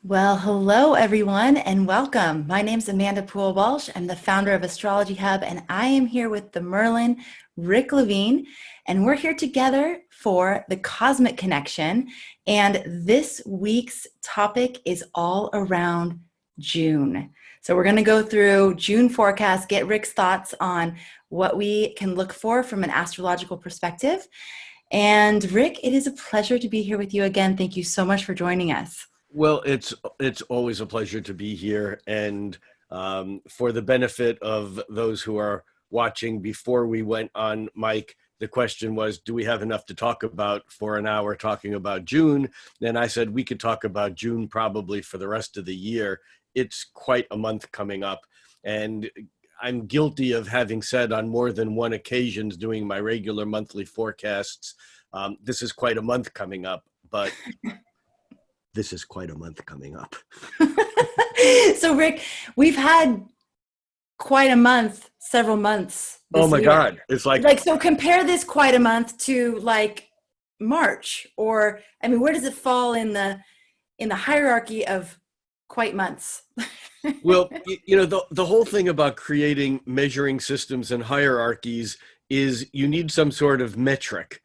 Well, hello everyone and welcome. My name's Amanda Poole Walsh. I'm the founder of Astrology Hub and I am here with the Merlin, Rick Levine, and we're here together for the Cosmic Connection. And this week's topic is all around June. So we're going to go through June forecast, get Rick's thoughts on what we can look for from an astrological perspective. And Rick, it is a pleasure to be here with you again. Thank you so much for joining us. Well, it's always a pleasure to be here, and for the benefit of those who are watching, before we went on mic, the question was, do we have enough to talk about for an hour talking about June? Then I said we could talk about June probably for the rest of the year. It's quite a month coming up, and I'm guilty of having said on more than one occasions doing my regular monthly forecasts, this is quite a month coming up, but this is quite a month coming up. So Rick, we've had quite a month, several months Oh this my year. God. It's like, So compare this quite a month to like March, or I mean, where does it fall in the hierarchy of quite months? well, the whole thing about creating measuring systems and hierarchies is you need some sort of metric.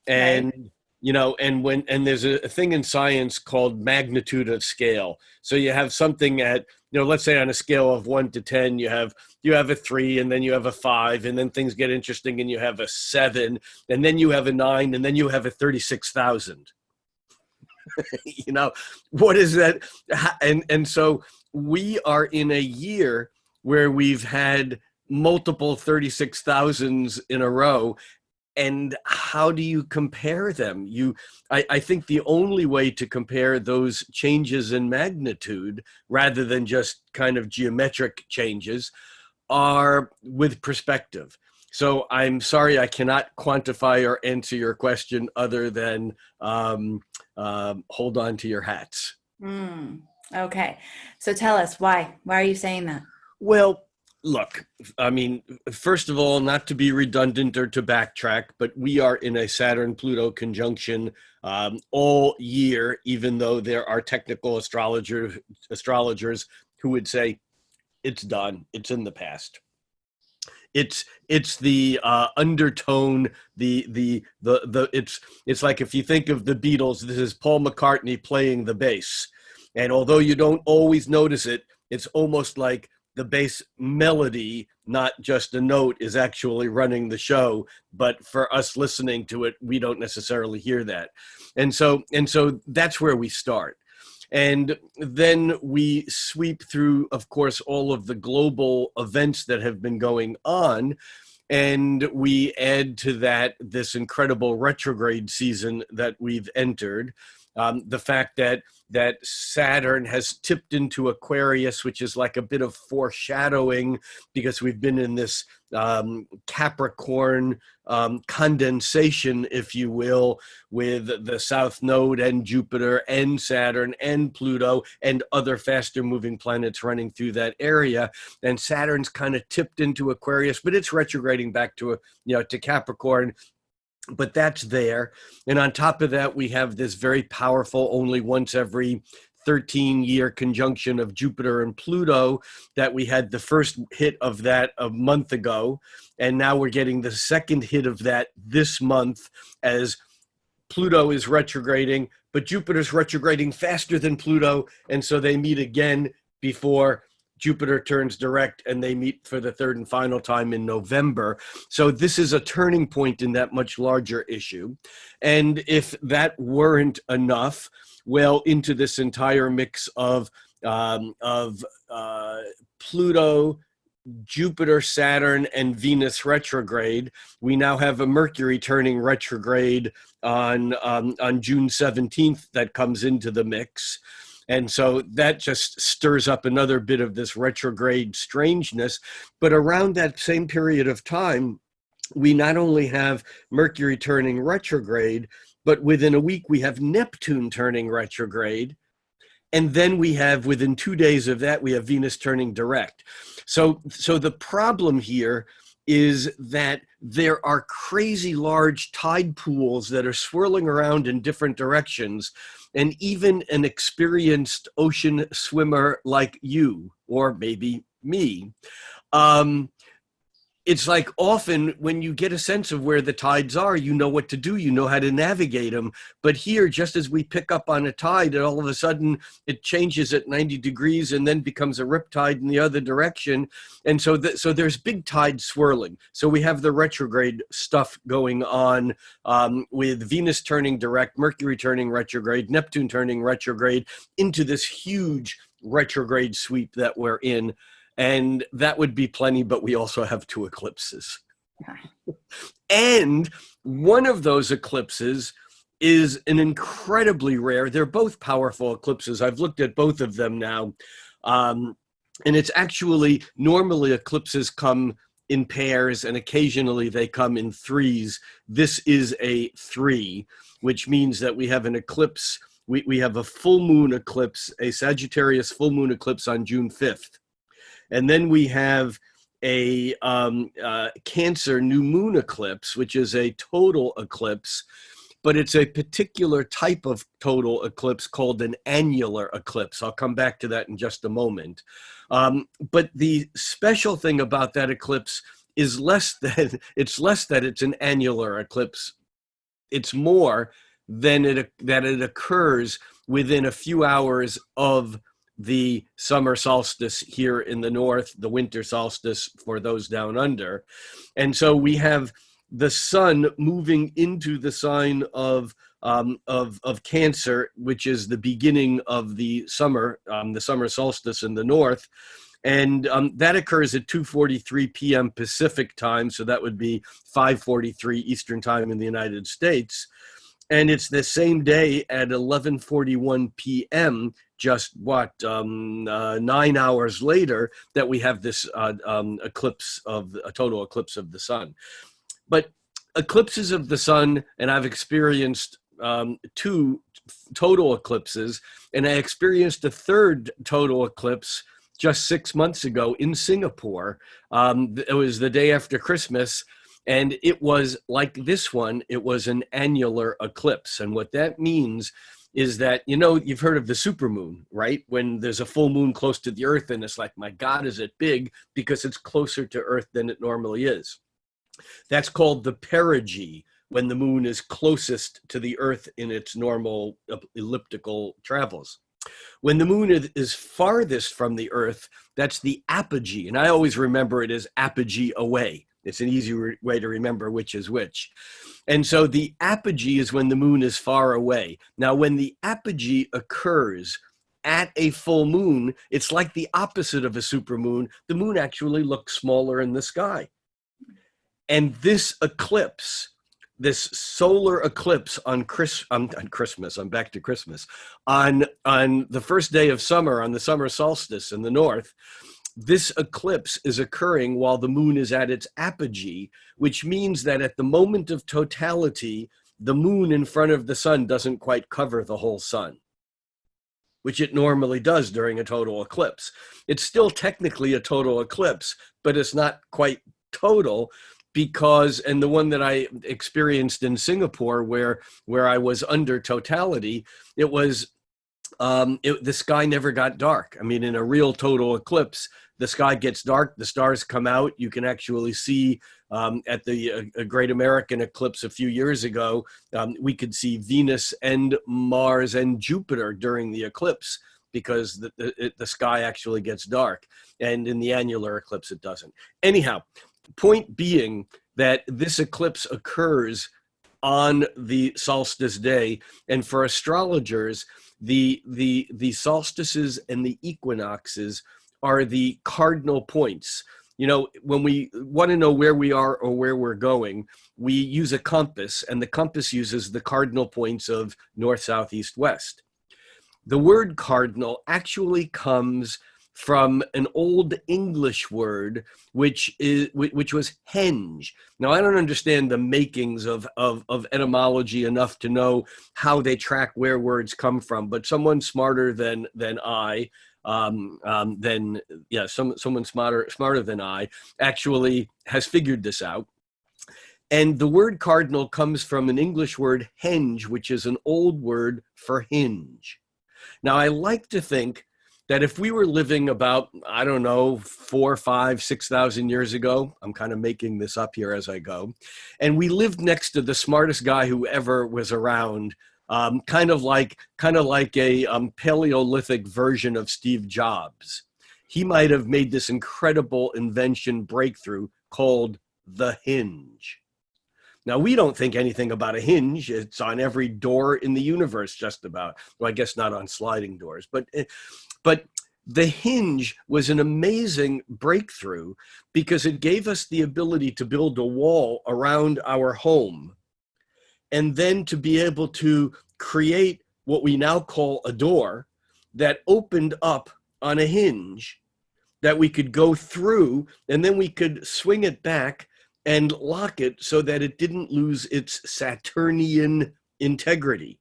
Right. And, and there's a thing in science called magnitude of scale. So you have something at, let's say on a scale of 1 to 10, you have a 3, and then you have a 5, and then things get interesting and you have a 7, and then you have a 9, and then you have a 36,000. What is that? And so we are in a year where we've had multiple 36,000s in a row. And how do you compare them? I think the only way to compare those changes in magnitude, rather than just kind of geometric changes, are with perspective. So I'm sorry, I cannot quantify or answer your question other than hold on to your hats. Okay. So tell us why. Why are you saying that? Well, look, I mean, first of all, not to be redundant or to backtrack, but we are in a Saturn-Pluto conjunction all year, even though there are technical astrologers who would say it's done, it's in the past. It's the undertone, it's like if you think of the Beatles, this is Paul McCartney playing the bass, and although you don't always notice it, it's almost like the bass melody, not just a note, is actually running the show. But for us listening to it, we don't necessarily hear that, and so that's where we start. And then we sweep through, of course, all of the global events that have been going on. And we add to that this incredible retrograde season that we've entered. The fact that Saturn has tipped into Aquarius, which is like a bit of foreshadowing, because we've been in this Capricorn condensation, if you will, with the South Node and Jupiter and Saturn and Pluto and other faster moving planets running through that area. And Saturn's kind of tipped into Aquarius, but it's retrograding back to Capricorn. But that's there. And on top of that, we have this very powerful, only once every 13-year conjunction of Jupiter and Pluto that we had the first hit of that a month ago. And now we're getting the second hit of that this month as Pluto is retrograding, but Jupiter's retrograding faster than Pluto. And so they meet again before Jupiter turns direct, and they meet for the third and final time in November. So this is a turning point in that much larger issue. And if that weren't enough, well, into this entire mix of Pluto, Jupiter, Saturn, and Venus retrograde, we now have a Mercury turning retrograde on June 17th that comes into the mix. And so that just stirs up another bit of this retrograde strangeness. But around that same period of time, we not only have Mercury turning retrograde, but within a week, we have Neptune turning retrograde. And then we have, within 2 days of that, we have Venus turning direct. So the problem here is that there are crazy large tide pools that are swirling around in different directions. And even an experienced ocean swimmer like you, or maybe me, um, it's like often when you get a sense of where the tides are, you know what to do, you know how to navigate them. But here, just as we pick up on a tide, and all of a sudden it changes at 90 degrees and then becomes a riptide in the other direction. And so, so there's big tides swirling. So we have the retrograde stuff going on, with Venus turning direct, Mercury turning retrograde, Neptune turning retrograde into this huge retrograde sweep that we're in. And that would be plenty, but we also have 2 eclipses. And one of those eclipses is an incredibly rare, they're both powerful eclipses. I've looked at both of them now. And it's actually, normally eclipses come in pairs and occasionally they come in threes. This is a 3, which means that we have an eclipse. We have a full moon eclipse, a Sagittarius full moon eclipse on June 5th. And then we have a Cancer new moon eclipse, which is a total eclipse, but it's a particular type of total eclipse called an annular eclipse. I'll come back to that in just a moment. But the special thing about that eclipse is less that it's an annular eclipse. It's more than that it occurs within a few hours of the summer solstice here in the north, the winter solstice for those down under. And so we have the sun moving into the sign of Cancer, which is the beginning of the summer solstice in the north. And that occurs at 2:43 p.m. Pacific time. So that would be 5:43 Eastern time in the United States. And it's the same day at 11:41 p.m., just 9 hours later, that we have this eclipse of a total eclipse of the sun. But eclipses of the sun, and I've experienced 2 total eclipses, and I experienced a 3rd total eclipse just 6 months ago in Singapore. It was the day after Christmas. And it was like this one, it was an annular eclipse. And what that means is that, you've heard of the supermoon, right? When there's a full moon close to the earth and it's like, my God, is it big? Because it's closer to earth than it normally is. That's called the perigee, when the moon is closest to the earth in its normal elliptical travels. When the moon is farthest from the earth, that's the apogee. And I always remember it as apogee away. It's an easy way to remember which is which. And so the apogee is when the moon is far away. Now, when the apogee occurs at a full moon, it's like the opposite of a supermoon. The moon actually looks smaller in the sky. And this eclipse, this solar eclipse on Christmas, I'm back to Christmas, on the first day of summer, on the summer solstice in the north, this eclipse is occurring while the moon is at its apogee, which means that at the moment of totality, the moon in front of the sun doesn't quite cover the whole sun, which it normally does during a total eclipse. It's still technically a total eclipse, but it's not quite total because, and the one that I experienced in Singapore where I was under totality, it was, the sky never got dark. I mean, in a real total eclipse, the sky gets dark, the stars come out. You can actually see at the Great American Eclipse a few years ago, we could see Venus and Mars and Jupiter during the eclipse because the sky actually gets dark. And in the annular eclipse, it doesn't. Anyhow, point being that this eclipse occurs on the solstice day. And for astrologers, the solstices and the equinoxes are the cardinal points. When we want to know where we are or where we're going, we use a compass, and the compass uses the cardinal points of north, south, east, west. The word cardinal actually comes from an old English word, which was hinge. Now, I don't understand the makings of etymology enough to know how they track where words come from, but someone smarter than I then yeah, someone smarter than I actually has figured this out. And the word cardinal comes from an English word hinge, which is an old word for hinge. Now, I like to think that if we were living about, I don't know, 4, 5, 6,000 years ago, I'm kind of making this up here as I go, and we lived next to the smartest guy who ever was around, kind of like a Paleolithic version of Steve Jobs. He might have made this incredible invention breakthrough called the hinge. Now, we don't think anything about a hinge. It's on every door in the universe, just about. Well, I guess not on sliding doors, but the hinge was an amazing breakthrough because it gave us the ability to build a wall around our home and then to be able to create what we now call a door that opened up on a hinge that we could go through, and then we could swing it back and lock it so that it didn't lose its Saturnian integrity.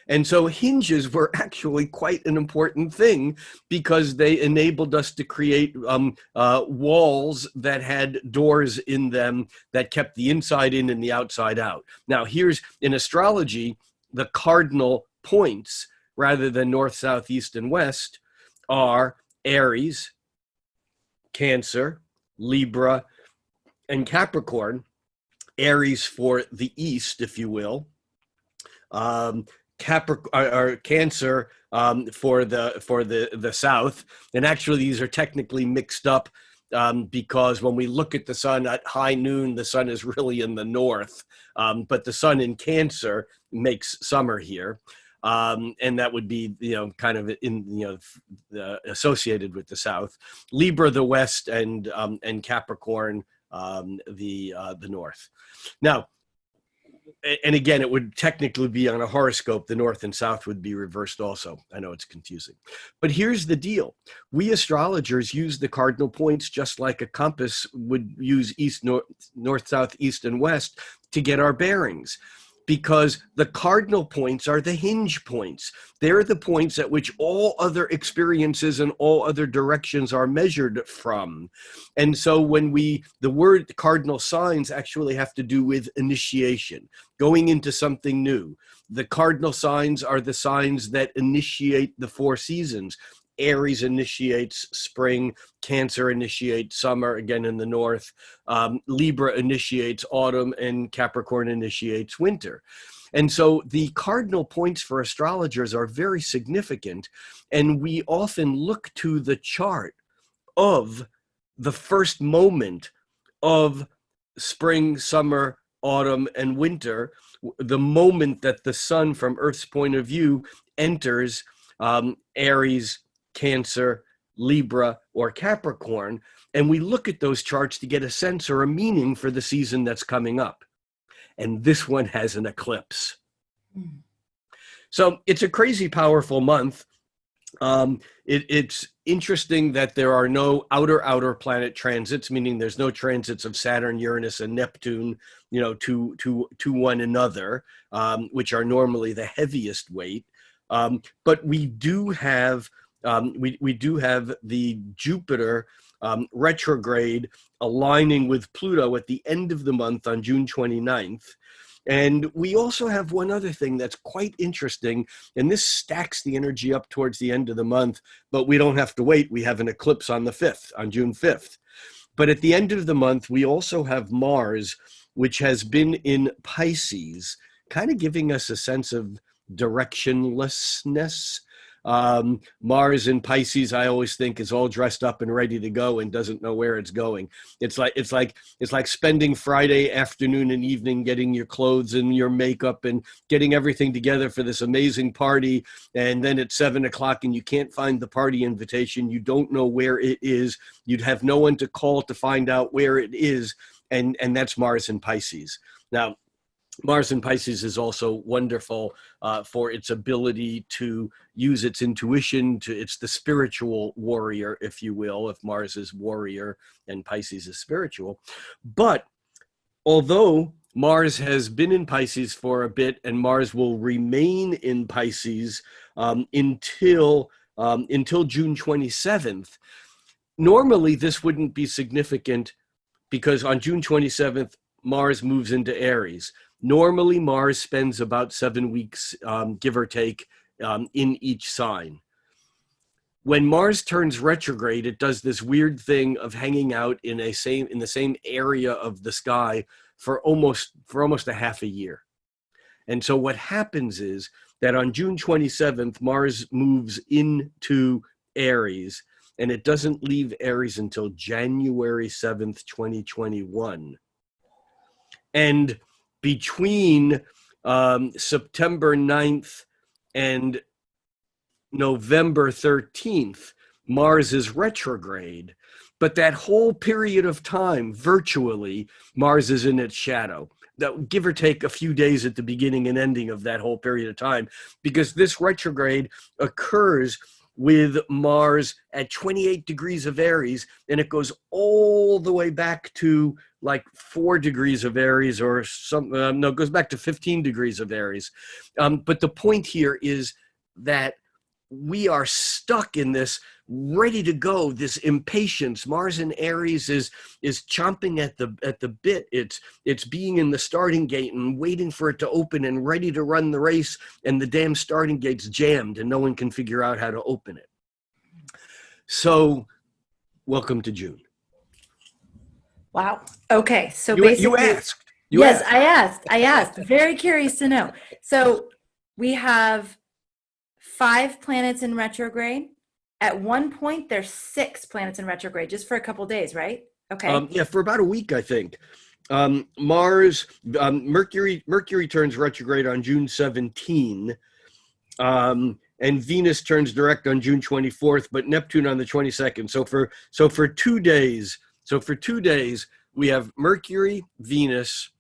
And so hinges were actually quite an important thing because they enabled us to create walls that had doors in them that kept the inside in and the outside out. Now, here's in astrology, the cardinal points, rather than north, south, east, and west, are Aries, Cancer, Libra, and Capricorn. Aries for the east, if you will. Cancer for the south, and actually these are technically mixed up because when we look at the sun at high noon, the sun is really in the north, but the sun in Cancer makes summer here. And that would be, kind of associated with the south. Libra, the west, and Capricorn, the north. Now, and again, it would technically be on a horoscope. The north and south would be reversed also. I know it's confusing. But here's the deal. We astrologers use the cardinal points just like a compass would use east, north, south, east, and west to get our bearings. Because the cardinal points are the hinge points. They're the points at which all other experiences and all other directions are measured from. And so when the word cardinal signs actually have to do with initiation, going into something new. The cardinal signs are the signs that initiate the 4 seasons. Aries initiates spring, Cancer initiates summer, again in the north, Libra initiates autumn, and Capricorn initiates winter. And so the cardinal points for astrologers are very significant, and we often look to the chart of the first moment of spring, summer, autumn, and winter, the moment that the sun, from Earth's point of view, enters Aries, Cancer, Libra, or Capricorn, and we look at those charts to get a sense or a meaning for the season that's coming up. And this one has an eclipse. So it's a crazy powerful month. It's interesting that there are no outer planet transits, meaning there's no transits of Saturn, Uranus, and Neptune, to one another, which are normally the heaviest weight. But we do have the Jupiter retrograde aligning with Pluto at the end of the month on June 29th. And we also have one other thing that's quite interesting, and this stacks the energy up towards the end of the month, but we don't have to wait. We have an eclipse on the 5th, on June 5th. But at the end of the month, we also have Mars, which has been in Pisces, kind of giving us a sense of directionlessness. Mars in Pisces, I always think, is all dressed up and ready to go and doesn't know where it's going. It's like spending Friday afternoon and evening getting your clothes and your makeup and getting everything together for this amazing party. And then it's 7 o'clock and you can't find the party invitation. You don't know where it is. You'd have no one to call to find out where it is. And that's Mars in Pisces. Now, Mars in Pisces is also wonderful for its ability to use its intuition. It's the spiritual warrior, if you will, if Mars is warrior and Pisces is spiritual. But although Mars has been in Pisces for a bit, and Mars will remain in Pisces until until June 27th. Normally, this wouldn't be significant because on June 27th, Mars moves into Aries. Normally, Mars spends about 7 weeks, give or take, in each sign. When Mars turns retrograde, it does this weird thing of hanging out in the same area of the sky for almost a half a year. And so what happens is that on June 27th, Mars moves into Aries, and it doesn't leave Aries until January 7th, 2021. And between September 9th and November 13th, Mars is retrograde. But that whole period of time, virtually, Mars is in its shadow. That, give or take a few days at the beginning and ending of that whole period of time, because this retrograde occurs with Mars at 28 degrees of Aries, and it goes all the way back to like 4 degrees of Aries, or it goes back to 15 degrees of Aries. But the point here is that we are stuck in this, ready to go, this impatience. Mars in Aries is chomping at the bit. It's being in the starting gate and waiting for it to open and ready to run the race, and the damn starting gate's jammed and no one can figure out how to open it. So, welcome to June. Wow. Okay. So You asked. Yes, I asked. Very curious to know. So we have 5 planets in retrograde. At one point, there's 6 planets in retrograde, just for a couple days, right? Okay. Yeah, for about a week, I think. Mercury turns retrograde on June 17, and Venus turns direct on June 24th, but Neptune on the 22nd. So for 2 days, we have Mercury, Venus,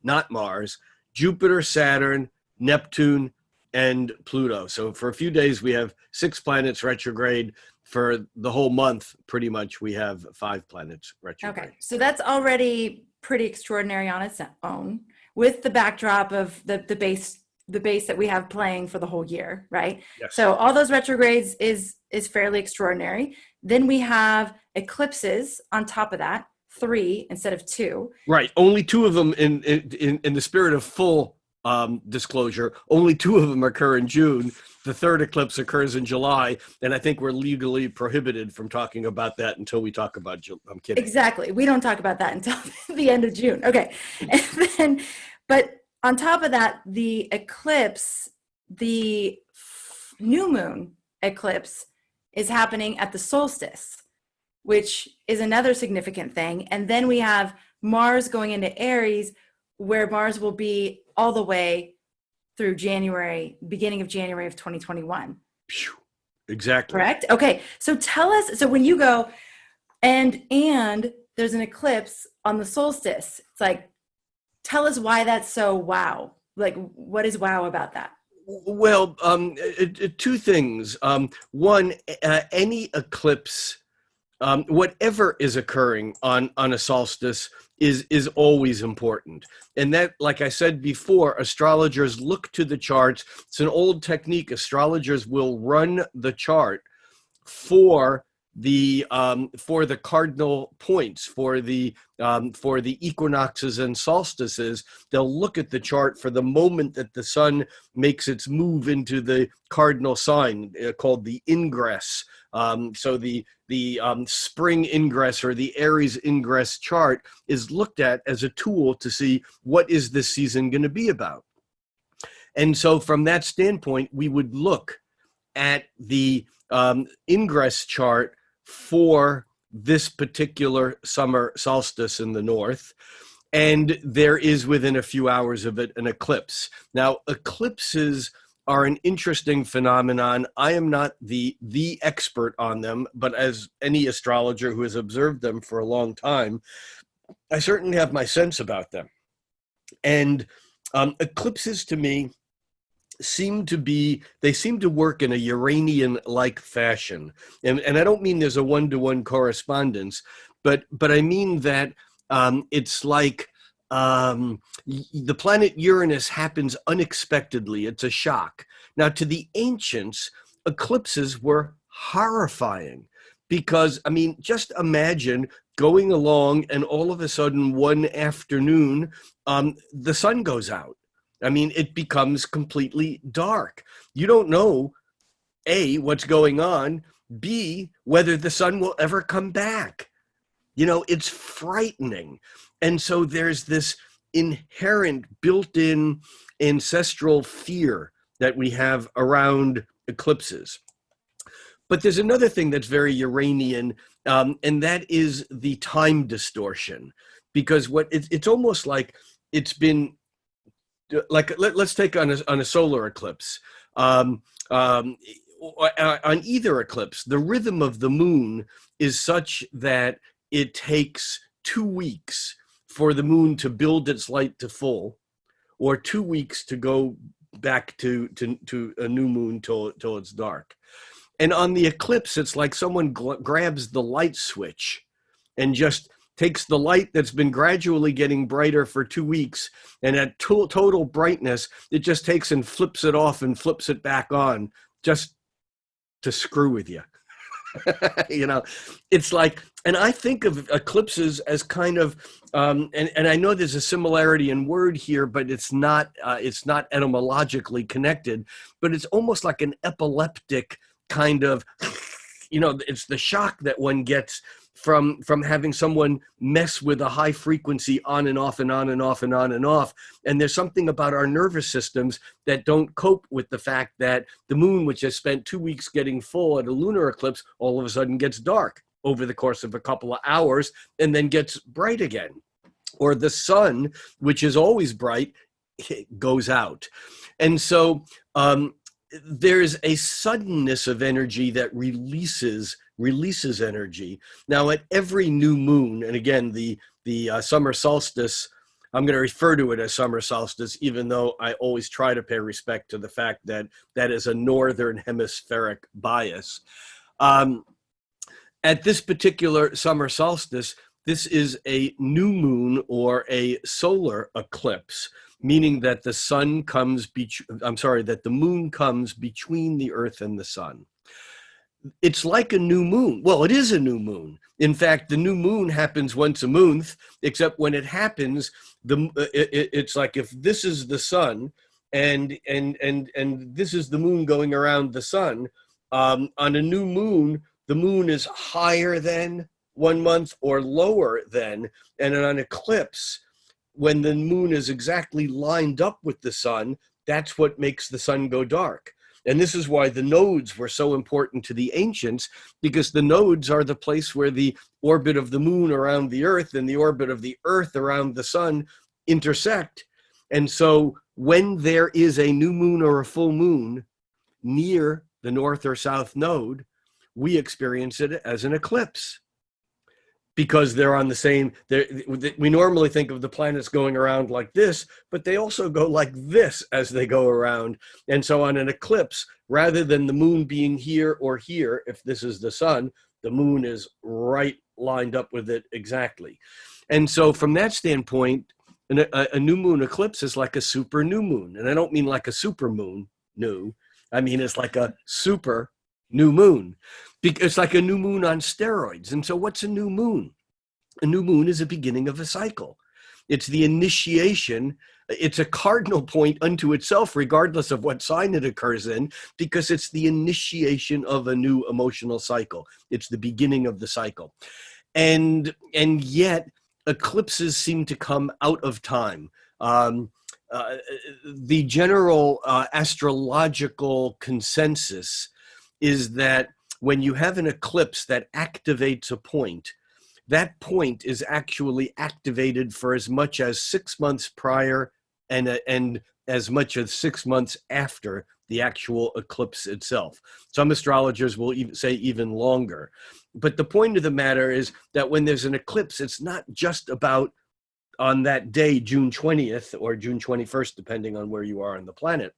not Mars, Jupiter, Saturn, Neptune, and Pluto. So for a few days, we have 6 planets retrograde. For the whole month, pretty much, we have 5 planets retrograde. Okay. So that's already pretty extraordinary on its own, with the backdrop of the base that we have playing for the whole year, right? Yes. So all those retrogrades is fairly extraordinary. Then we have eclipses on top of that, 3 instead of 2. Right. Only 2 of them, in the spirit of full disclosure, only 2 of them occur in June. The 3rd eclipse occurs in July, and I think we're legally prohibited from talking about that until we talk about June. I'm kidding. Exactly. We don't talk about that until the end of June. Okay. And then, but on top of that, the eclipse, the new moon eclipse, is happening at the solstice, which is another significant thing. And then we have Mars going into Aries, where Mars will be all the way through January, beginning of January of 2021. Exactly. Correct? Okay. So tell us, so when you go and there's an eclipse on the solstice, it's like, tell us why that's so wow. Like, what is wow about that? Well, 2 things. One, any eclipse, whatever is occurring on a solstice is always important. And that, like I said before, astrologers look to the charts. It's an old technique. Astrologers will run the chart for the cardinal points, for the equinoxes and solstices. They'll look at the chart for the moment that the sun makes its move into the cardinal sign, called the ingress. So the spring ingress, or the Aries ingress chart, is looked at as a tool to see what is this season going to be about. And so from that standpoint, we would look at the ingress chart for this particular summer solstice in the north, and there is, within a few hours of it, an eclipse. Now, eclipses are an interesting phenomenon. I am not the expert on them, but as any astrologer who has observed them for a long time, I certainly have my sense about them. And eclipses, to me, seem to work in a Uranian-like fashion. And I don't mean there's a one-to-one correspondence, but I mean that it's like the planet Uranus happens unexpectedly. It's a shock. Now, to the ancients, eclipses were horrifying because, I mean, just imagine going along and all of a sudden one afternoon, the sun goes out. I mean, it becomes completely dark. You don't know, A, what's going on, B, whether the sun will ever come back. You know, it's frightening. And so there's this inherent built-in ancestral fear that we have around eclipses. But there's another thing that's very Uranian, and that is the time distortion. Because it's almost like it's been, like, let's take on a solar eclipse. On either eclipse, the rhythm of the moon is such that it takes 2 weeks for the moon to build its light to full, or 2 weeks to go back to a new moon till it's dark. And on the eclipse, it's like someone grabs the light switch and just takes the light that's been gradually getting brighter for 2 weeks, and at total brightness, it just takes and flips it off and flips it back on just to screw with you. You know, it's like, and I think of eclipses as kind of, and I know there's a similarity in word here, but it's not etymologically connected, but it's almost like an epileptic kind of, you know, it's the shock that one gets from having someone mess with a high frequency on and off and on and off and on and off. And there's something about our nervous systems that don't cope with the fact that the moon, which has spent 2 weeks getting full at a lunar eclipse, all of a sudden gets dark over the course of a couple of hours and then gets bright again. Or the sun, which is always bright, goes out. And so there's a suddenness of energy that releases energy. Now, at every new moon, and again, the summer solstice, I'm going to refer to it as summer solstice, even though I always try to pay respect to the fact that that is a northern hemispheric bias. At this particular summer solstice, this is a new moon or a solar eclipse, meaning that the sun comes, that the moon comes between the earth and the sun. It's like a new moon. Well, it is a new moon. In fact, the new moon happens once a month, except when it happens, it's like if this is the sun and this is the moon going around the sun, on a new moon, the moon is higher than 1 month or lower than, and on an eclipse, when the moon is exactly lined up with the sun, that's what makes the sun go dark. And this is why the nodes were so important to the ancients, because the nodes are the place where the orbit of the moon around the earth and the orbit of the earth around the sun intersect. And so when there is a new moon or a full moon near the north or south node, we experience it as an eclipse, because they're on the same, we normally think of the planets going around like this, but they also go like this as they go around. And so on an eclipse, rather than the moon being here or here, if this is the sun, the moon is right lined up with it exactly. And so from that standpoint, a new moon eclipse is like a super new moon. And I don't mean like a super moon new. I mean, it's like a super new moon. It's like a new moon on steroids. And so what's a new moon? A new moon is a beginning of a cycle. It's the initiation. It's a cardinal point unto itself, regardless of what sign it occurs in, because it's the initiation of a new emotional cycle. It's the beginning of the cycle. And yet eclipses seem to come out of time. The general astrological consensus is that when you have an eclipse that activates a point, that point is actually activated for as much as 6 months prior and as much as 6 months after the actual eclipse itself. Some astrologers will even say even longer. But the point of the matter is that when there's an eclipse, it's not just about on that day, June 20th or June 21st, depending on where you are on the planet.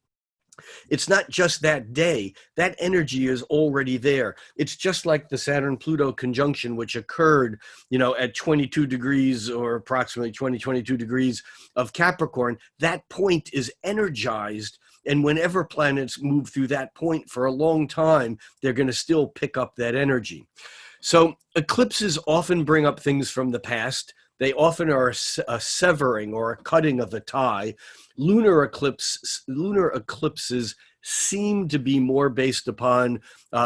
It's not just that day. That energy is already there. It's just like the Saturn-Pluto conjunction, which occurred, at 22 degrees or approximately 22 degrees of Capricorn. That point is energized. And whenever planets move through that point for a long time, they're going to still pick up that energy. So eclipses often bring up things from the past. They often are a severing or a cutting of a tie. Lunar eclipses seem to be more based upon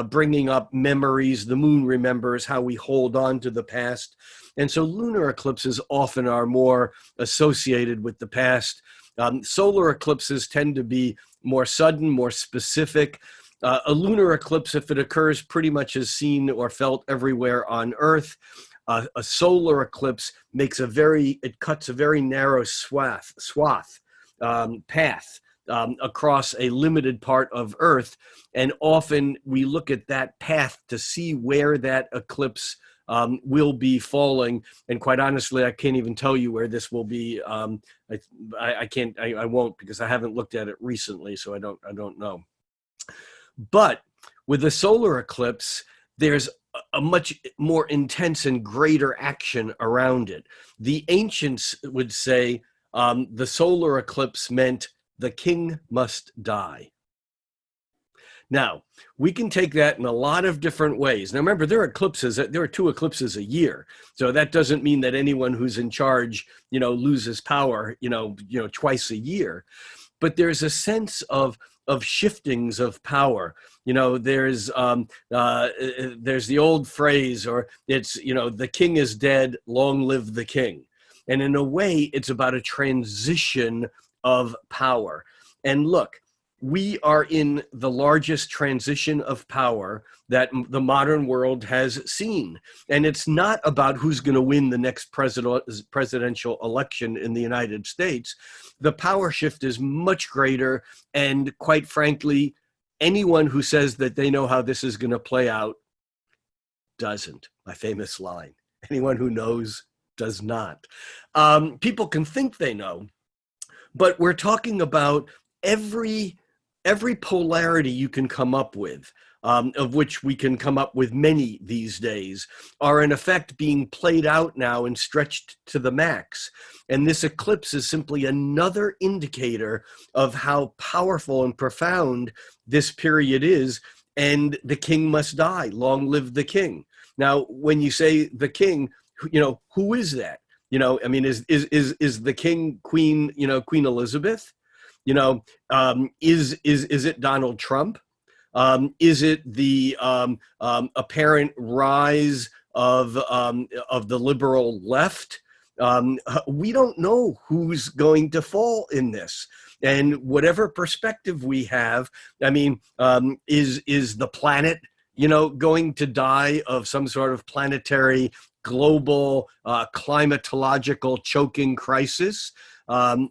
bringing up memories. The moon remembers how we hold on to the past. And so lunar eclipses often are more associated with the past. Solar eclipses tend to be more sudden, more specific. A lunar eclipse, if it occurs, pretty much is seen or felt everywhere on Earth. A solar eclipse it cuts a very narrow path across a limited part of Earth. And often we look at that path to see where that eclipse will be falling. And quite honestly, I can't even tell you where this will be. I won't, because I haven't looked at it recently, so I don't know. But with a solar eclipse, there's a much more intense and greater action around it. The ancients would say the solar eclipse meant the king must die. Now, we can take that in a lot of different ways. Now, remember, there are 2 eclipses a year. So that doesn't mean that anyone who's in charge, loses power, twice a year. But there's a sense of shiftings of power. There's the old phrase, or it's, the king is dead, long live the king. And in a way, it's about a transition of power. And look, we are in the largest transition of power that the modern world has seen. And it's not about who's going to win the next presidential election in the United States. The power shift is much greater. And quite frankly, anyone who says that they know how this is going to play out doesn't. My famous line. Anyone who knows does not. People can think they know, but we're talking about every polarity you can come up with, of which we can come up with many these days, are in effect being played out now and stretched to the max. And this eclipse is simply another indicator of how powerful and profound this period is. And the king must die. Long live the king. Now, when you say the king, who is that? Is the king Queen Elizabeth? Is it Donald Trump? Is it the apparent rise of the liberal left? We don't know who's going to fall in this. And whatever perspective we have, is the planet, going to die of some sort of planetary global climatological choking crisis?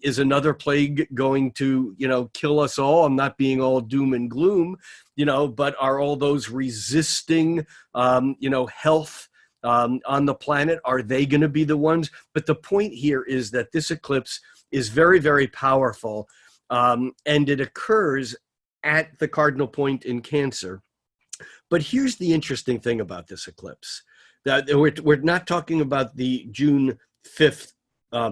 Is another plague going to, kill us all? I'm not being all doom and gloom, but are all those resisting, health on the planet, are they going to be the ones? But the point here is that this eclipse is very, very powerful, and it occurs at the cardinal point in Cancer. But here's the interesting thing about this eclipse. That we're not talking about the June 5th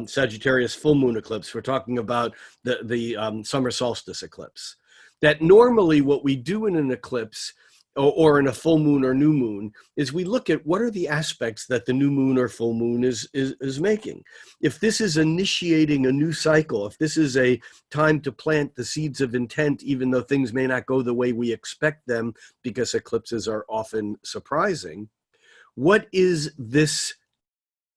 Sagittarius full moon eclipse. We're talking about the summer solstice eclipse. That normally what we do in an eclipse or in a full moon or new moon is we look at what are the aspects that the new moon or full moon is making. If this is initiating a new cycle, if this is a time to plant the seeds of intent, even though things may not go the way we expect them, because eclipses are often surprising, what is this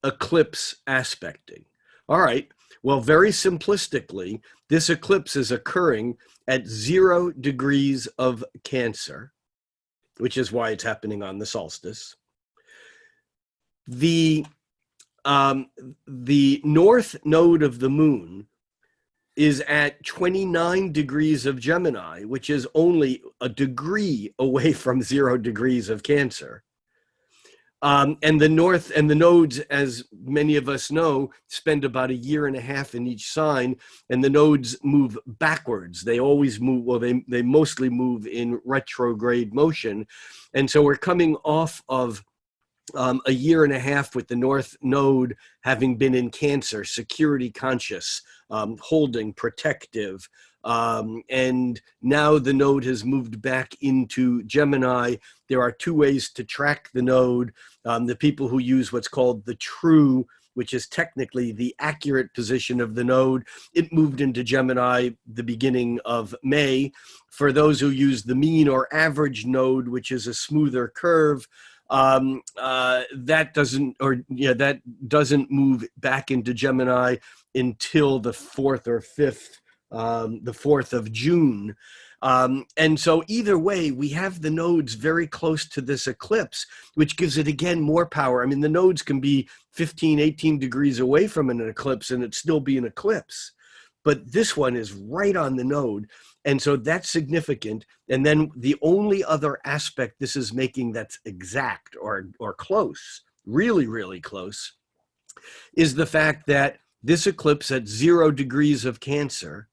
eclipse aspecting? All right, well, very simplistically, this eclipse is occurring at 0 degrees of Cancer, which is why it's happening on the solstice. The north node of the moon is at 29 degrees of Gemini, which is only a degree away from 0 degrees of Cancer. And the north and the nodes, as many of us know, spend about a year and a half in each sign, and the nodes move backwards. They always move, well, they mostly move in retrograde motion. And so we're coming off of a year and a half with the North Node having been in Cancer, security conscious, holding, protective. And now the node has moved back into Gemini. There are two ways to track the node. The people who use what's called the true, which is technically the accurate position of the node, it moved into Gemini the beginning of May. For those who use the mean or average node, which is a smoother curve, that doesn't move back into Gemini until the 4th or 5th, the 4th of June. And so either way, we have the nodes very close to this eclipse, which gives it, again, more power. I mean, the nodes can be 15, 18 degrees away from an eclipse and it still be an eclipse. But this one is right on the node. And so that's significant. And then the only other aspect this is making that's exact or close, really, really close, is the fact that this eclipse at 0 degrees of Cancer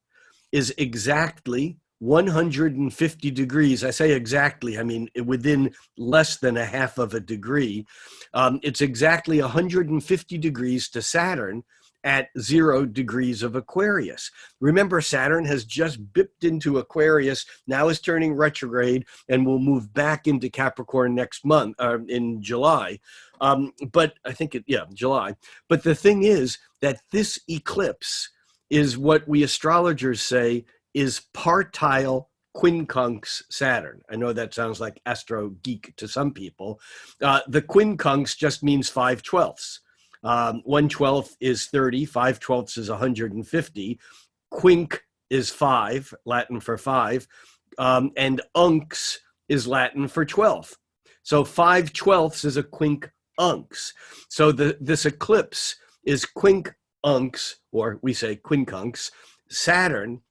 is exactly 150 degrees. I say exactly, I mean, within less than a half of a degree. It's exactly 150 degrees to Saturn at 0 degrees of Aquarius. Remember, Saturn has just bipped into Aquarius, now is turning retrograde, and will move back into Capricorn next month, in July. But I think, July. But the thing is that this eclipse is what we astrologers say is partile quincunx Saturn. I know that sounds like astro geek to some people. The quincunx just means 5/12. 1/12 is 30, 5/12 is 150. Quinc is 5, Latin for 5, and unx is Latin for 12. So 5/12 is a quincunx. So this eclipse is quincunx, or we say quincunx, Saturn,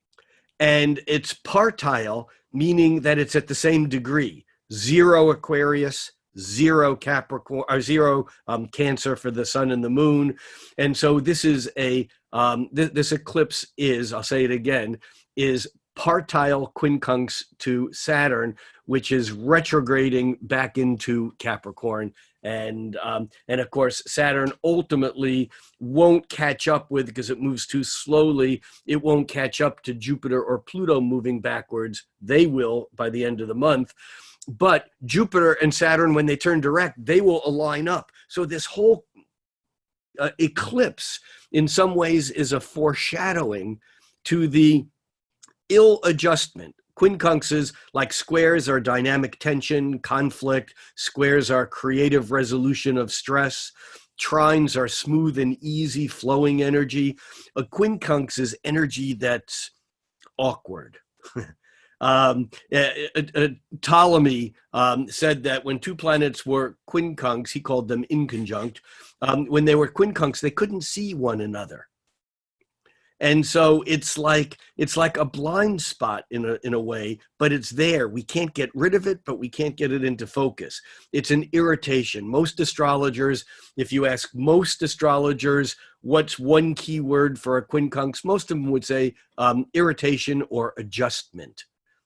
and it's partile, meaning that it's at the same degree. 0 Aquarius, 0 Capricorn, or 0 Cancer for the sun and the moon. And so this is this eclipse is, I'll say it again, is partile quincunx to Saturn, which is retrograding back into Capricorn. And of course, Saturn ultimately won't catch up with, because it moves too slowly, it won't catch up to Jupiter or Pluto moving backwards. They will by the end of the month. But Jupiter and Saturn, when they turn direct, they will align up. So this whole eclipse, in some ways, is a foreshadowing to the ill adjustment. Quincunxes, like squares, are dynamic tension, conflict. Squares are creative resolution of stress. Trines are smooth and easy flowing energy. A quincunx is energy that's awkward. Ptolemy said that when two planets were quincunx, he called them inconjunct. When they were quincunx, they couldn't see one another. And so it's like a blind spot in a way, but it's there. We can't get rid of it, but we can't get it into focus. It's an irritation. Most astrologers, if you ask most astrologers what's one key word for a quincunx, most of them would say irritation or adjustment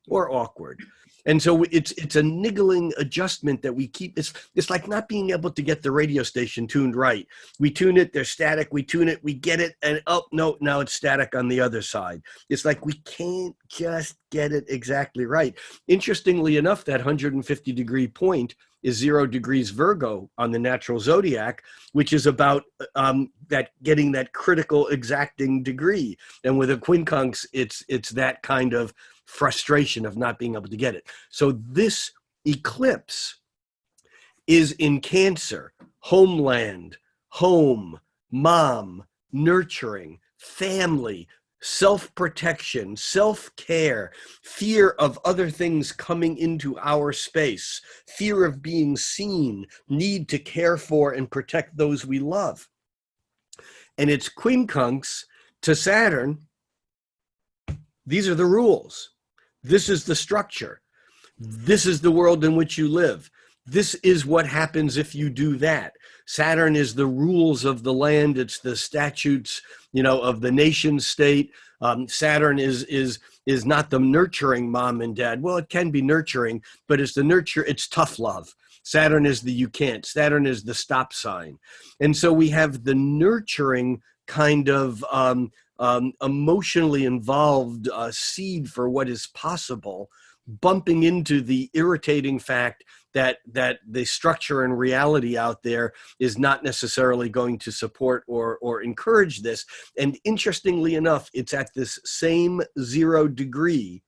or awkward. And so it's a niggling adjustment that we keep. It's like not being able to get the radio station tuned right. We tune it, they're static. We tune it, we get it, and oh, no, now it's static on the other side. It's like we can't just get it exactly right. Interestingly enough, that 150 degree point is 0 degrees Virgo on the natural zodiac, which is about that getting that critical exacting degree. And with a quincunx, it's that kind of frustration of not being able to get it. So this eclipse is in Cancer, homeland, home, mom, nurturing, family, self-protection, self-care, fear of other things coming into our space, fear of being seen, need to care for and protect those we love. And it's quincunx to Saturn. These are the rules. This is the structure. This is the world in which you live. this is what happens if you do that. Saturn is the rules of the land. It's the statutes, of the nation state. Saturn is not the nurturing mom and dad. Well, it can be nurturing, but it's tough love. Saturn is the you can't. Saturn is the stop sign. And so we have the nurturing kind of emotionally involved seed for what is possible, bumping into the irritating fact that the structure and reality out there is not necessarily going to support or encourage this. And interestingly enough, it's at this same 0 degree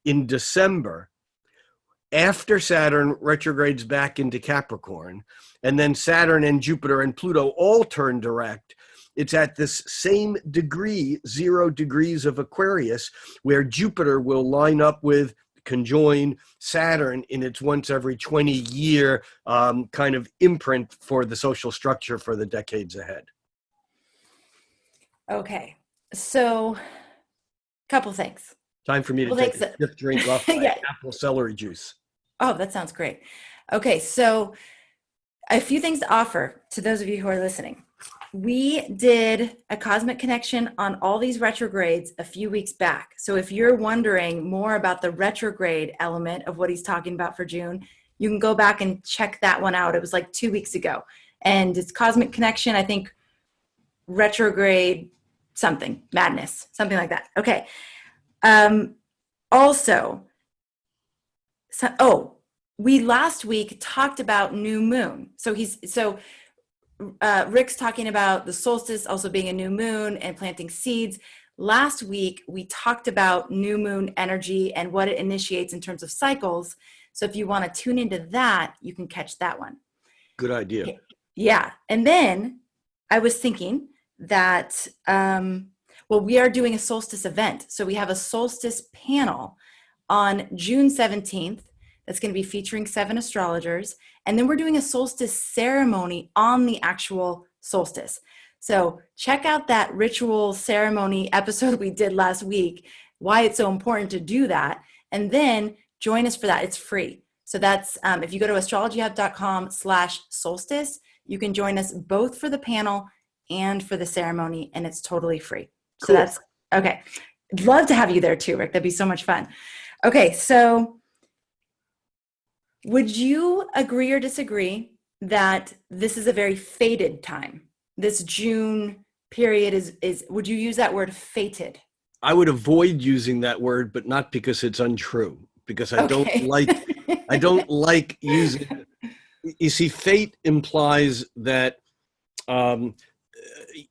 in December, after Saturn retrogrades back into Capricorn, and then Saturn and Jupiter and Pluto all turn direct. It's at this same degree, 0 degrees of Aquarius, where Jupiter will line up with, conjoin Saturn in its once every 20-year kind of imprint for the social structure for the decades ahead. Okay, so couple things. Time for me to take a stiff drink off my apple celery juice. Oh, that sounds great. Okay, so a few things to offer to those of you who are listening. We did a cosmic connection on all these retrogrades a few weeks back. So if you're wondering more about the retrograde element of what he's talking about for June, you can go back and check that one out. It was like 2 weeks ago. And it's cosmic connection, I think, retrograde something, madness, something like that. Okay. We last week talked about new moon. Rick's talking about the solstice also being a new moon and planting seeds. Last week, we talked about new moon energy and what it initiates in terms of cycles. So if you want to tune into that, you can catch that one. Good idea. Yeah. And then I was thinking that, we are doing a solstice event. So we have a solstice panel on June 17th. That's going to be featuring 7 astrologers. And then we're doing a solstice ceremony on the actual solstice. So check out that ritual ceremony episode we did last week, why it's so important to do that. And then join us for that. It's free. So that's, if you go to astrologyhub.com/solstice, you can join us both for the panel and for the ceremony, and it's totally free. So that's, okay. I'd love to have you there too, Rick. That'd be so much fun. Okay. So would you agree or disagree that this is a very fated time? This June period is would you use that word fated? I would avoid using that word, but not because it's untrue, because I don't like using it. You see, fate implies that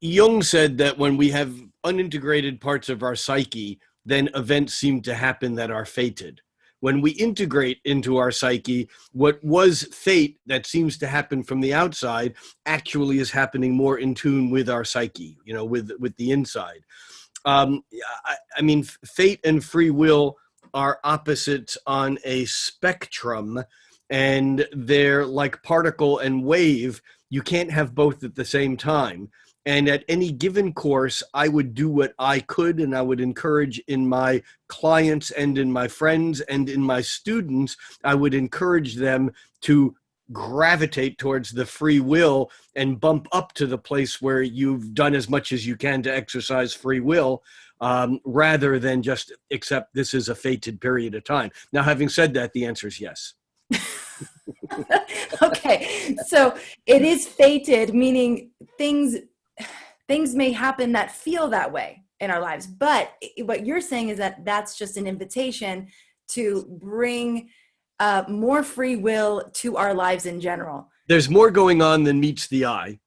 Jung said that when we have unintegrated parts of our psyche, then events seem to happen that are fated. When we integrate into our psyche, what was fate that seems to happen from the outside actually is happening more in tune with our psyche, with the inside. Fate and free will are opposites on a spectrum, and they're like particle and wave. You can't have both at the same time. And at any given course, I would do what I could, and I would encourage in my clients and in my friends and in my students, I would encourage them to gravitate towards the free will and bump up to the place where you've done as much as you can to exercise free will, rather than just accept this is a fated period of time. Now, having said that, the answer is yes. Okay, so it is fated, meaning things may happen that feel that way in our lives. But what you're saying is that that's just an invitation to bring more free will to our lives in general. There's more going on than meets the eye.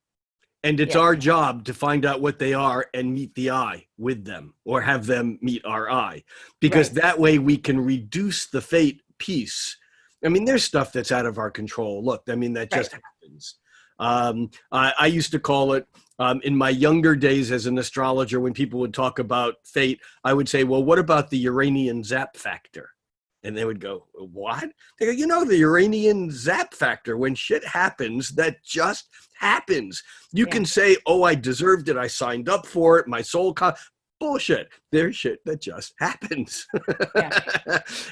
And it's our job to find out what they are and meet the eye with them, or have them meet our eye. Because that way we can reduce the fate piece. I mean, there's stuff that's out of our control. Look, that just happens. I used to call it, in my younger days as an astrologer, when people would talk about fate, I would say, well, what about the Uranian zap factor? And they would go, what? They go, the Uranian zap factor, when shit happens, that just happens. You can say, oh, I deserved it. I signed up for it. My soul, bullshit. There's shit that just happens.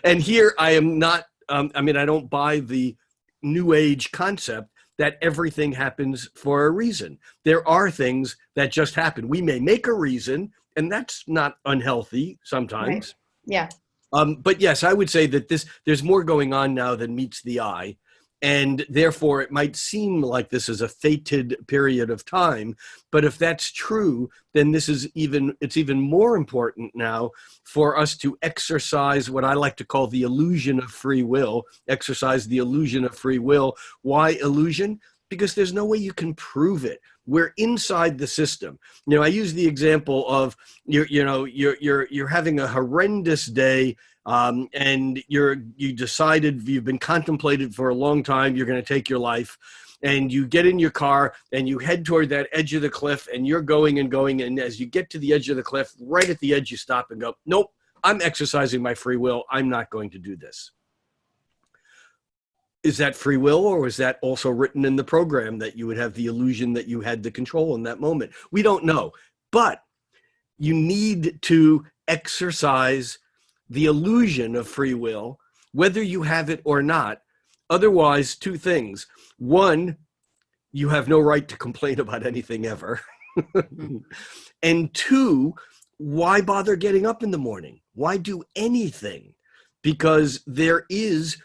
And here I am not, I don't buy the new age concept that everything happens for a reason. There are things that just happen. We may make a reason, and that's not unhealthy Right. sometimes. Yeah. But yes, I would say that there's more going on now than meets the eye. And therefore, it might seem like this is a fated period of time. But if that's true, then it's even more important now for us to exercise what I like to call the illusion of free will, exercise the illusion of free will. Why illusion? Because there's no way you can prove it. We're inside the system. I use the example of you're having a horrendous day, and you decided, you've been contemplated for a long time, you're going to take your life, and you get in your car and you head toward that edge of the cliff, and you're going and going, and as you get to the edge of the cliff, right at the edge, you stop and go, nope, I'm exercising my free will. I'm not going to do this. Is that free will, or is that also written in the program that you would have the illusion that you had the control in that moment? We don't know, but you need to exercise the illusion of free will, whether you have it or not. Otherwise, two things. One, you have no right to complain about anything ever. And two, why bother getting up in the morning? Why do anything? Because there is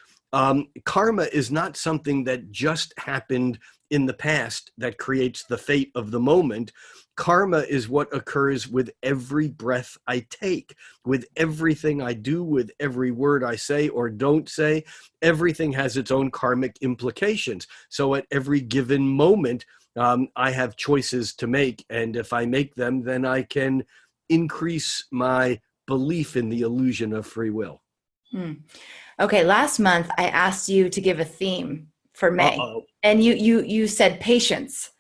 karma is not something that just happened in the past that creates the fate of the moment. Karma is what occurs with every breath I take, with everything I do, with every word I say or don't say. Everything has its own karmic implications. So at every given moment, I have choices to make. And if I make them, then I can increase my belief in the illusion of free will. Okay, last month I asked you to give a theme for May. Uh-oh. And you said patience.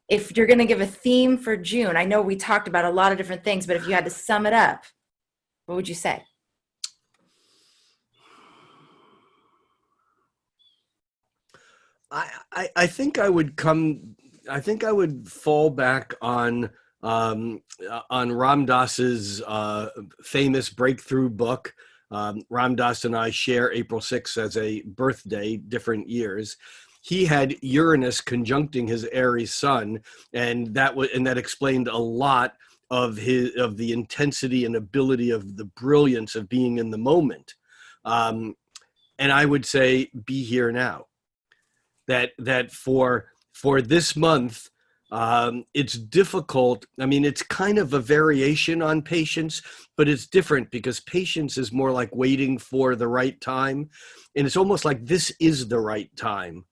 If you're going to give a theme for June, I know we talked about a lot of different things, but if you had to sum it up, what would you say? I think I would fall back on Ram Dass's famous breakthrough book. Ram Dass and I share April 6th as a birthday, different years. He had Uranus conjuncting his Aries sun, and that explained a lot of the intensity and ability of the brilliance of being in the moment. And I would say, be here now. That for this month, it's difficult. I mean, it's kind of a variation on patience, but it's different because patience is more like waiting for the right time. And it's almost like this is the right time,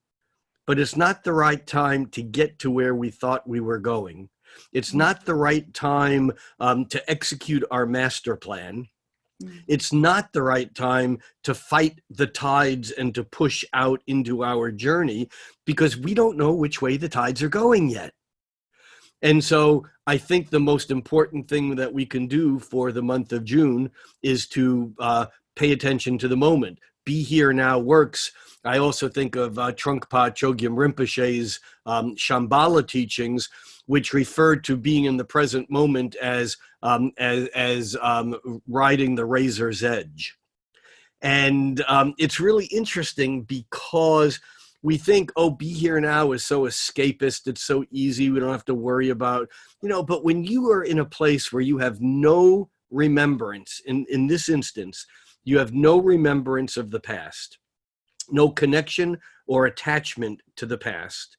but it's not the right time to get to where we thought we were going. It's not the right time to execute our master plan. It's not the right time to fight the tides and to push out into our journey because we don't know which way the tides are going yet. And so I think the most important thing that we can do for the month of June is to pay attention to the moment. Be here now works. I also think of Trungpa Chogyam Rinpoche's Shambhala teachings, which referred to being in the present moment as riding the razor's edge. And it's really interesting because we think, oh, be here now is so escapist. It's so easy. We don't have to worry about, but when you are in a place where you have no remembrance, in this instance, you have no remembrance of the past, no connection or attachment to the past,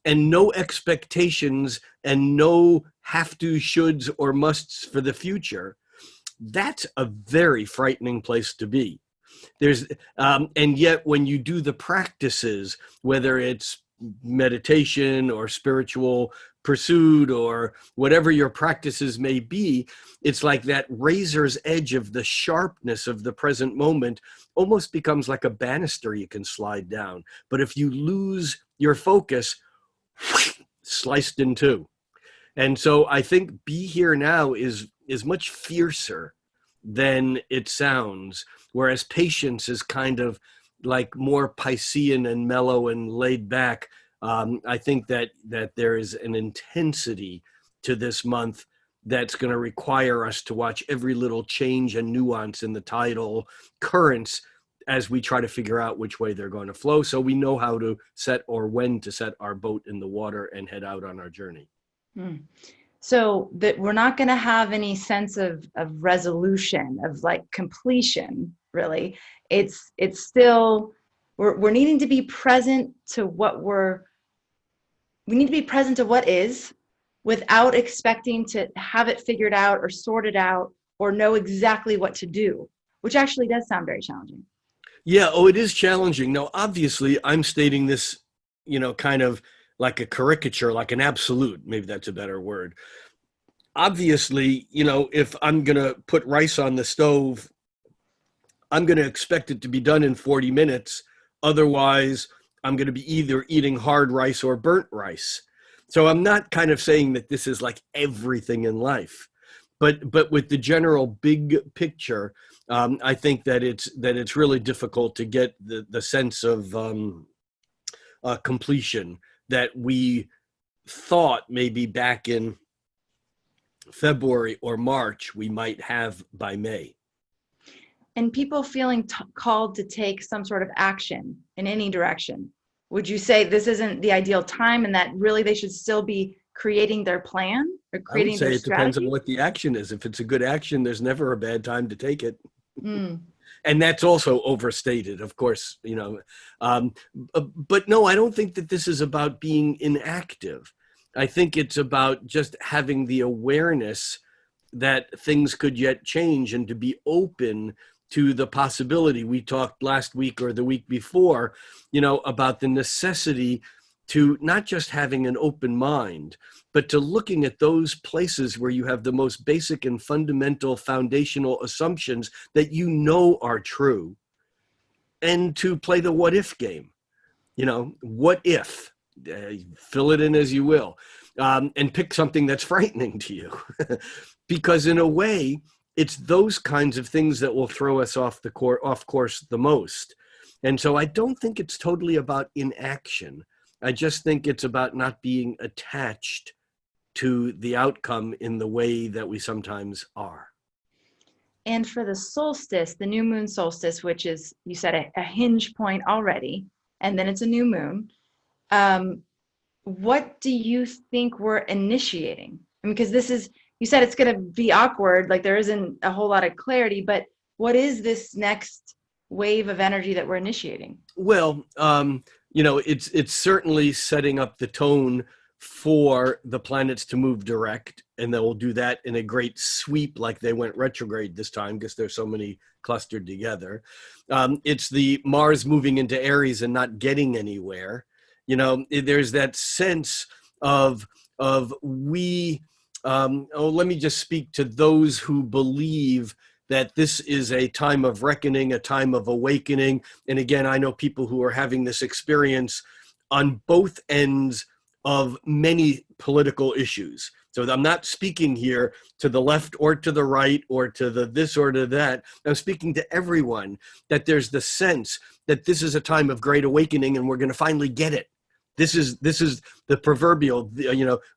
and no expectations and no have to, shoulds, or musts for the future, that's a very frightening place to be. And yet when you do the practices, whether it's meditation or spiritual pursuit or whatever your practices may be, it's like that razor's edge of the sharpness of the present moment almost becomes like a banister you can slide down. But if you lose your focus, sliced in two. And so I think be here now is much fiercer than it sounds, whereas patience is kind of like more Piscean and mellow and laid back. I think that there is an intensity to this month that's going to require us to watch every little change and nuance in the tidal currents as we try to figure out which way they're going to flow, so we know how to set or when to set our boat in the water and head out on our journey. So that we're not going to have any sense of resolution, of like completion, really. It's still, we're needing to be present to we need to be present to what is, without expecting to have it figured out or sorted out or know exactly what to do, which actually does sound very challenging. Yeah, oh, it is challenging. Now, obviously, I'm stating this, kind of like a caricature, like an absolute, maybe that's a better word. Obviously, if I'm going to put rice on the stove, I'm going to expect it to be done in 40 minutes. Otherwise, I'm going to be either eating hard rice or burnt rice. So I'm not kind of saying that this is like everything in life, but with the general big picture, I think that it's really difficult to get the sense of completion that we thought maybe back in February or March we might have by May. And people feeling called to take some sort of action in any direction, would you say this isn't the ideal time, and that really they should still be creating their plan or I would creating say their it depends strategy? on what the action is. If it's a good action, there's never a bad time to take it. Mm. And that's also overstated, of course, but no, I don't think that this is about being inactive. I think it's about just having the awareness that things could yet change and to be open to the possibility. We talked last week or the week before, about the necessity to not just having an open mind, but to looking at those places where you have the most basic and fundamental foundational assumptions that are true, and to play the what if game. What if? Fill it in as you will, and pick something that's frightening to you. Because in a way, it's those kinds of things that will throw us off course the most. And so I don't think it's totally about inaction. I just think it's about not being attached to the outcome in the way that we sometimes are. And for the solstice, the new moon solstice, which is, you said, a hinge point already, and then it's a new moon. What do you think we're initiating? I mean, because you said it's going to be awkward, like there isn't a whole lot of clarity, but what is this next wave of energy that we're initiating? Well, it's certainly setting up the tone for the planets to move direct, and they will do that in a great sweep, like they went retrograde this time because there's so many clustered together. It's the Mars moving into Aries and not getting anywhere. There's that sense of we. Let me just speak to those who believe that this is a time of reckoning, a time of awakening. And again, I know people who are having this experience on both ends of many political issues. So I'm not speaking here to the left or to the right or to the this or to that. I'm speaking to everyone, that there's the sense that this is a time of great awakening and we're going to finally get it. This is the proverbial,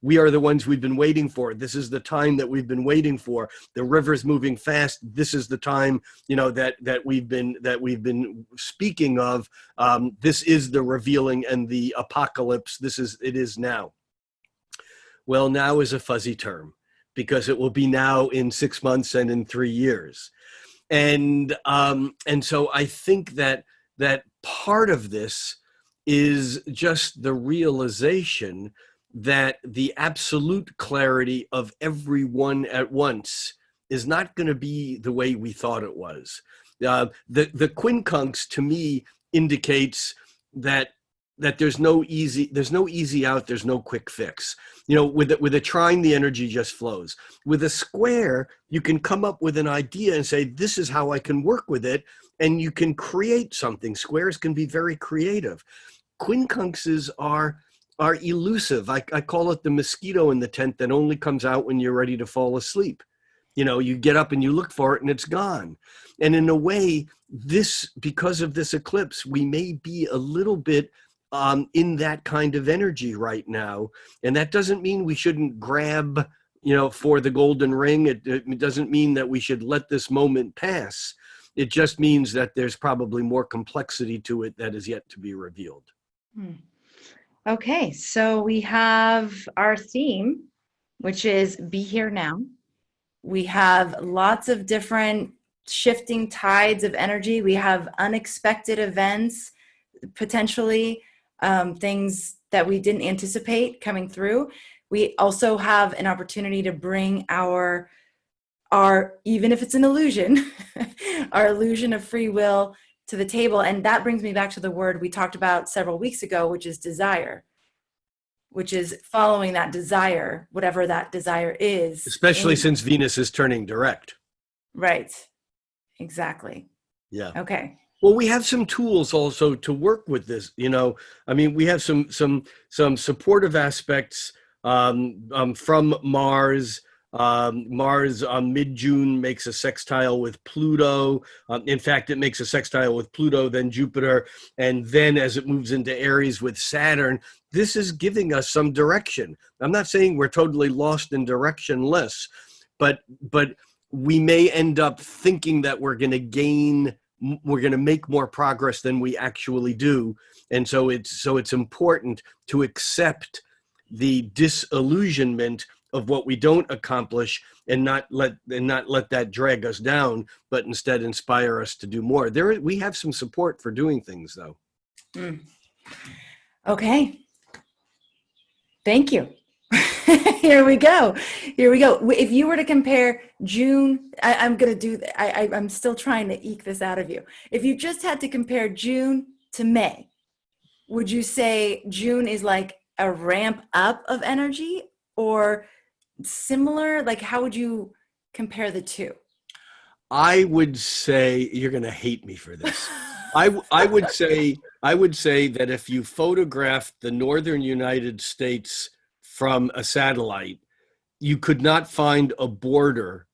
we are the ones we've been waiting for. This is the time that we've been waiting for. The river's moving fast. This is the time, that we've been speaking of. This is the revealing and the apocalypse. It is now. Well, now is a fuzzy term because it will be now in 6 months and in 3 years. And so I think that part of this is just the realization that the absolute clarity of everyone at once is not going to be the way we thought it was. The quincunx to me indicates that there's no easy out, there's no quick fix. With a trine, the energy just flows. With a square, you can come up with an idea and say, this is how I can work with it, and you can create something. Squares can be very creative. Quincunxes are elusive. I call it the mosquito in the tent that only comes out when you're ready to fall asleep. You get up and you look for it and it's gone. And in a way, because of this eclipse, we may be a little bit in that kind of energy right now. And that doesn't mean we shouldn't grab, for the golden ring. It doesn't mean that we should let this moment pass. It just means that there's probably more complexity to it that is yet to be revealed. Okay, so we have our theme, which is Be Here Now. We have lots of different shifting tides of energy. We have unexpected events, potentially things that we didn't anticipate coming through. We also have an opportunity to bring our even if it's an illusion, our illusion of free will to the table. And that brings me back to the word we talked about several weeks ago, which is desire, which is following that desire, whatever that desire is. Especially since Venus is turning direct. Right. Exactly. Yeah. Okay. Well, we have some tools also to work with this. I mean, we have some supportive aspects from Mars. Mars on mid-June makes a sextile with Pluto. In fact, it makes a sextile with Pluto, then Jupiter, and then as it moves into Aries with Saturn, this is giving us some direction. I'm not saying we're totally lost and directionless, but we may end up thinking that we're going to make more progress than we actually do. And so it's important to accept the disillusionment of what we don't accomplish and not let that drag us down, but instead inspire us to do more. We have some support for doing things, though. Okay. Thank you. Here we go. If you were to compare June, I'm still trying to eke this out of you. If you just had to compare June to May, would you say June is like a ramp up of energy or similar? Like, how would you compare the two? I would say, you're going to hate me for this. I would say that if you photographed the northern United States from a satellite, you could not find a border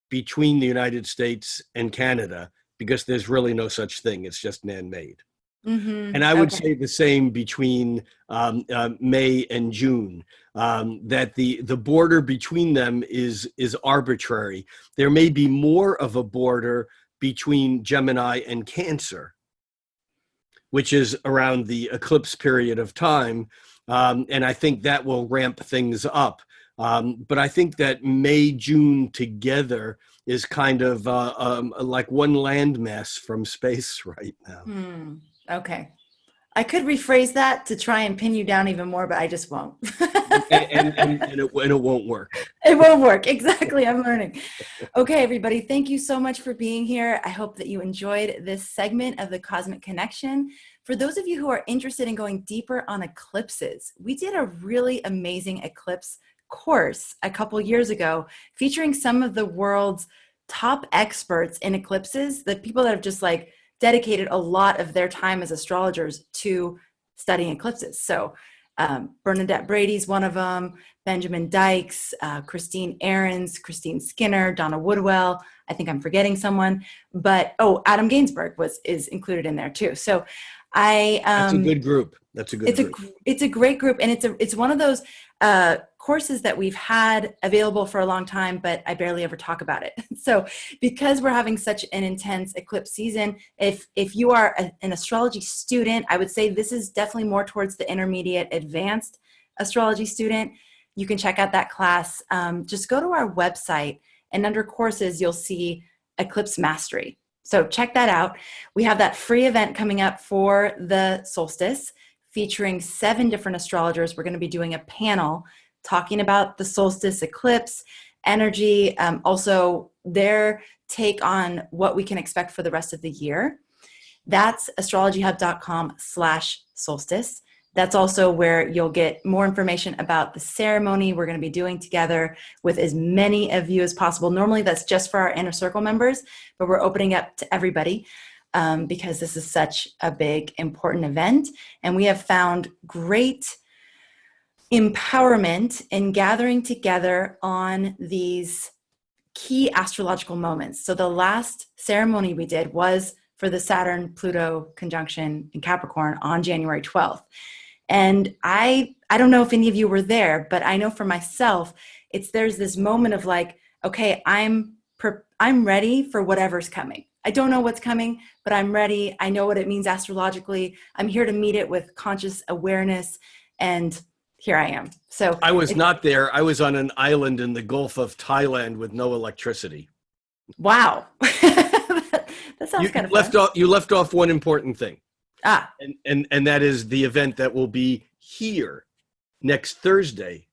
between the United States and Canada because there's really no such thing. It's just man-made. Mm-hmm. And I would say the same between May and June, that the border between them is arbitrary. There may be more of a border between Gemini and Cancer, which is around the eclipse period of time. And I think that will ramp things up. But I think that May, June together is kind of like one landmass from space right now. Okay. I could rephrase that to try and pin you down even more, but I just won't. and it won't work. It won't work. Exactly. I'm learning. Okay, everybody. Thank you so much for being here. I hope that you enjoyed this segment of the Cosmic Connection. For those of you who are interested in going deeper on eclipses, we did a really amazing eclipse course a couple years ago featuring some of the world's top experts in eclipses, the people that have just like dedicated a lot of their time as astrologers to studying eclipses. So Bernadette Brady's one of them, Benjamin Dykes, Christine Ahrens, Christine Skinner, Donna Woodwell. I think I'm forgetting someone, but Adam Gainsbourg is included in there too. So that's a good group. It's a great group, and it's one of those courses that we've had available for a long time, but I barely ever talk about it. So because we're having such an intense eclipse season, if you are an astrology student, I would say this is definitely more towards the intermediate advanced astrology student. You can check out that class. Just go to our website, and under courses, you'll see Eclipse Mastery. So check that out. We have that free event coming up for the solstice featuring 7 different astrologers. We're going to be doing a panel talking about the solstice eclipse energy, also their take on what we can expect for the rest of the year. That's astrologyhub.com/solstice. That's also where you'll get more information about the ceremony we're going to be doing together with as many of you as possible. Normally that's just for our inner circle members, but we're opening up to everybody because this is such a big, important event. And we have found great empowerment in gathering together on these key astrological moments. So the last ceremony we did was for the Saturn-Pluto conjunction in Capricorn on January 12th. And I don't know if any of you were there, but I know for myself, there's this moment of like, okay, I'm ready for whatever's coming. I don't know what's coming, but I'm ready. I know what it means astrologically. I'm here to meet it with conscious awareness, and here I am. So I was not there. I was on an island in the Gulf of Thailand with no electricity. wow. That sounds kind of fun. You left off one important thing. Ah, And that is the event that will be here next Thursday.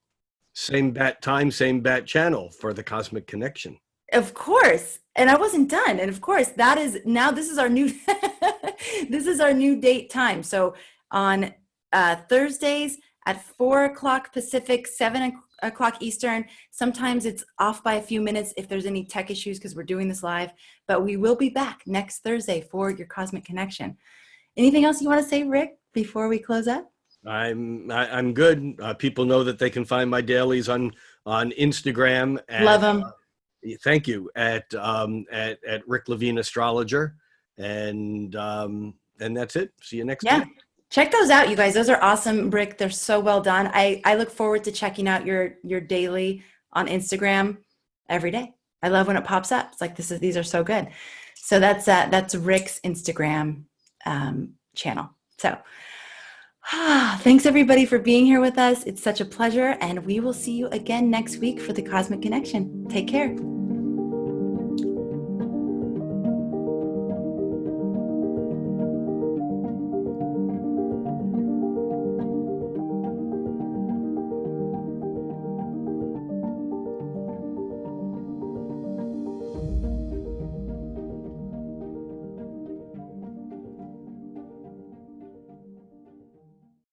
Same bat time, same bat channel for the Cosmic Connection. of course. And I wasn't done. And of course, that is now this is our new this is our new date time. So on Thursdays at 4 o'clock Pacific, 7 o'clock Eastern. Sometimes it's off by a few minutes if there's any tech issues because we're doing this live. But we will be back next Thursday for your Cosmic Connection. Anything else you want to say, Rick, before we close up? I'm good. People know that they can find my dailies on Instagram. Love them. Thank you at Rick Levine Astrologer, and that's it. See you next week. Check those out, you guys. Those are awesome, Rick. They're so well done. I look forward to checking out your daily on Instagram every day. I love when it pops up. It's like these are so good. So that's Rick's Instagram channel. So thanks everybody for being here with us. It's such a pleasure, and we will see you again next week for the Cosmic Connection. Take care.